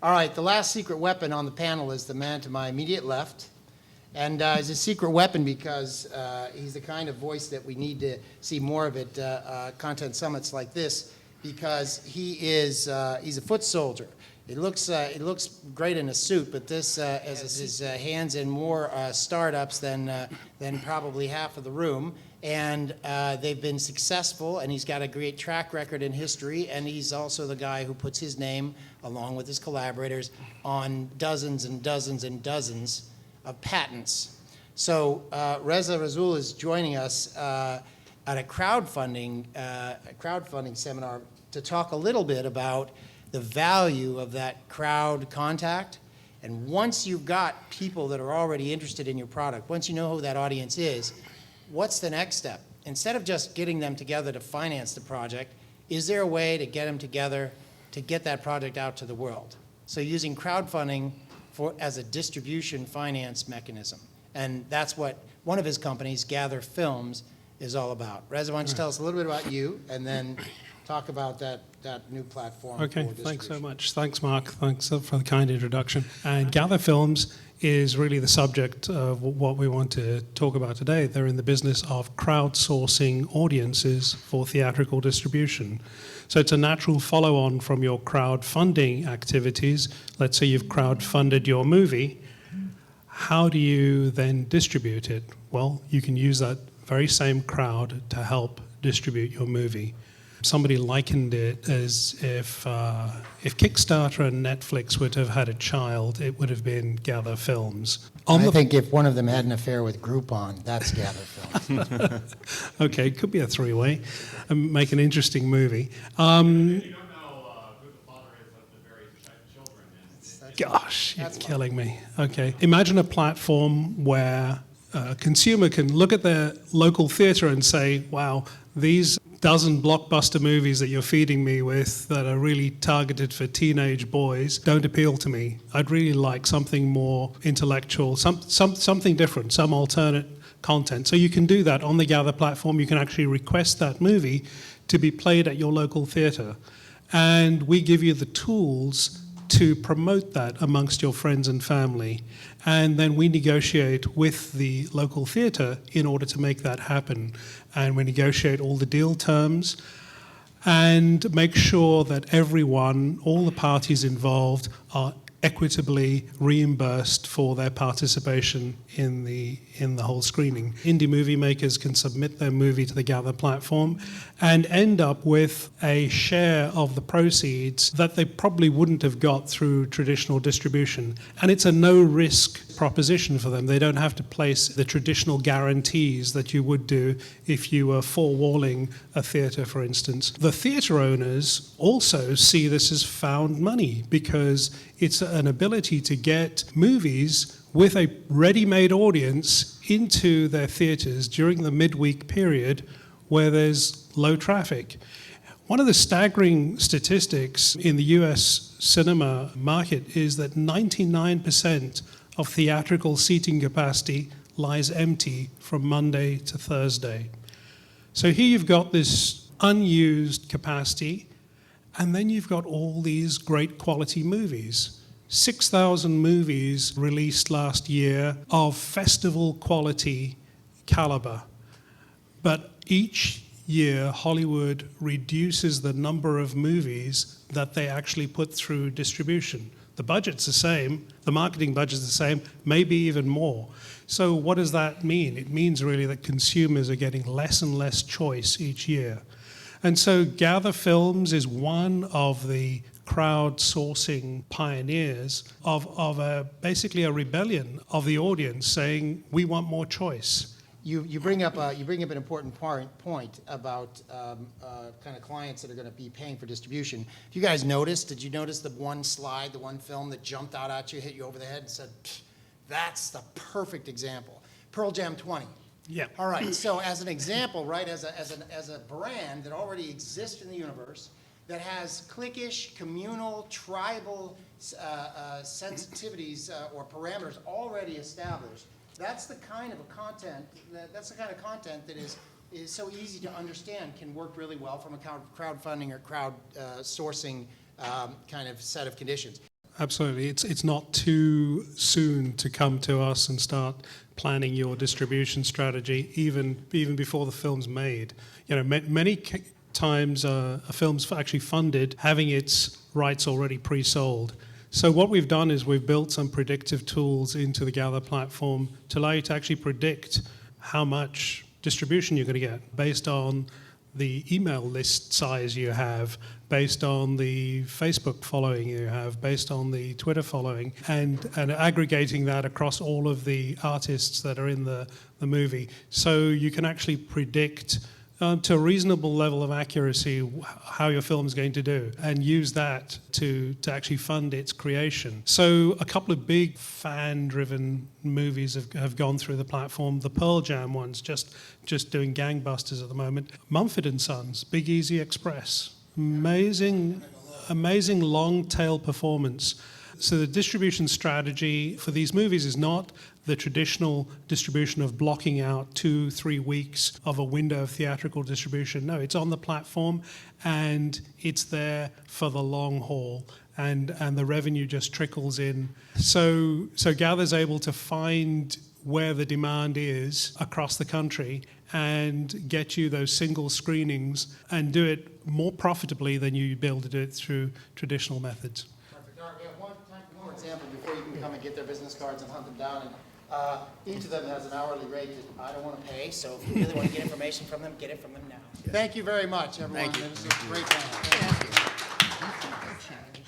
All right, the last secret weapon on the panel is the man to my immediate left. And he's a secret weapon because he's the kind of voice that we need to see more of at content summits like this, because he's a foot soldier. It looks great in a suit, but this has his hands in more startups than probably half of the room. And they've been successful, and he's got a great track record in history, and he's also the guy who puts his name, along with his collaborators, on dozens and dozens and dozens of patents. So Reza Rassool is joining us at a crowdfunding seminar to talk a little bit about the value of that crowd contact. And once you've got people that are already interested in your product, once you know who that audience is, what's the next step? Instead of just getting them together to finance the project, is there a way to get them together to get that project out to the world? So using crowdfunding as a distribution finance mechanism. And that's what one of his companies, Gathr Films, is all about. Reza, why don't you tell us a little bit about you, and then talk about that new platform. Okay, thanks so much. Thanks, Mark. Thanks for the kind introduction. And Gathr Films is really the subject of what we want to talk about today. They're in the business of crowdsourcing audiences for theatrical distribution. So it's a natural follow-on from your crowdfunding activities. Let's say you've crowdfunded your movie. How do you then distribute it? Well, you can use that very same crowd to help distribute your movie. Somebody likened it as if Kickstarter and Netflix would have had a child, it would have been Gathr Films. I think if one of them had an affair with Groupon, that's Gathr Films. Okay, could be a three-way. Make an interesting movie. You don't know who the father is of the various children. Gosh, you're killing me. Okay, imagine a platform where a consumer can look at their local theater and say, wow, these dozen blockbuster movies that you're feeding me with that are really targeted for teenage boys don't appeal to me. I'd really like something more intellectual, something different, some alternate content. So you can do that on the Gathr platform. You can actually request that movie to be played at your local theater. And we give you the tools to promote that amongst your friends and family. And then we negotiate with the local theater in order to make that happen. And we negotiate all the deal terms and make sure that everyone, all the parties involved, are equitably reimbursed for their participation in the whole screening. Indie movie makers can submit their movie to the Gathr platform and end up with a share of the proceeds that they probably wouldn't have got through traditional distribution. And it's a no-risk proposition for them. They don't have to place the traditional guarantees that you would do if you were four-walling a theater, for instance. The theater owners also see this as found money because it's an ability to get movies with a ready-made audience into their theaters during the midweek period where there's low traffic. One of the staggering statistics in the US cinema market is that 99% of theatrical seating capacity lies empty from Monday to Thursday. So here you've got this unused capacity, and then you've got all these great quality movies. 6,000 movies released last year of festival quality caliber. But each year, Hollywood reduces the number of movies that they actually put through distribution. The budget's the same, the marketing budget's the same, maybe even more. So what does that mean? It means really that consumers are getting less and less choice each year. And so Gathr Films is one of the crowdsourcing pioneers of basically a rebellion of the audience saying, we want more choice. You bring up an important point about kind of clients that are going to be paying for distribution. If you guys noticed, did you notice the one slide, the one film that jumped out at you, hit you over the head and said, that's the perfect example. Pearl Jam 20. Yeah. All right, so as an example, right, as a brand that already exists in the universe, that has cliquish, communal, tribal sensitivities or parameters already established, that's the kind of content that is so easy to understand, can work really well from a crowdfunding or crowd sourcing kind of set of conditions. Absolutely. It's not too soon to come to us and start planning your distribution strategy, even before the film's made. You know, many times a film's actually funded having its rights already pre-sold. So what we've done is we've built some predictive tools into the Gathr platform to allow you to actually predict how much distribution you're going to get based on the email list size you have, based on the Facebook following you have, based on the Twitter following, and aggregating that across all of the artists that are in the movie. So you can actually predict to a reasonable level of accuracy how your film is going to do, and use that to actually fund its creation. So a couple of big fan-driven movies have gone through the platform. The Pearl Jam one's just doing gangbusters at the moment. Mumford & Sons, Big Easy Express, amazing long-tail performance. So the distribution strategy for these movies is not the traditional distribution of blocking out 2-3 weeks of a window of theatrical distribution. No, it's on the platform and it's there for the long haul, and the revenue just trickles in. So Gathr's able to find where the demand is across the country and get you those single screenings and do it more profitably than you'd be able to do it through traditional methods. Perfect. All right, we have one more example before you can come and get their business cards and hunt them down. And each of them has an hourly rate that I don't want to pay, so if you really want to get information from them, get it from them now. Thank you very much, everyone. Thank you. This is a great panel. Thank you.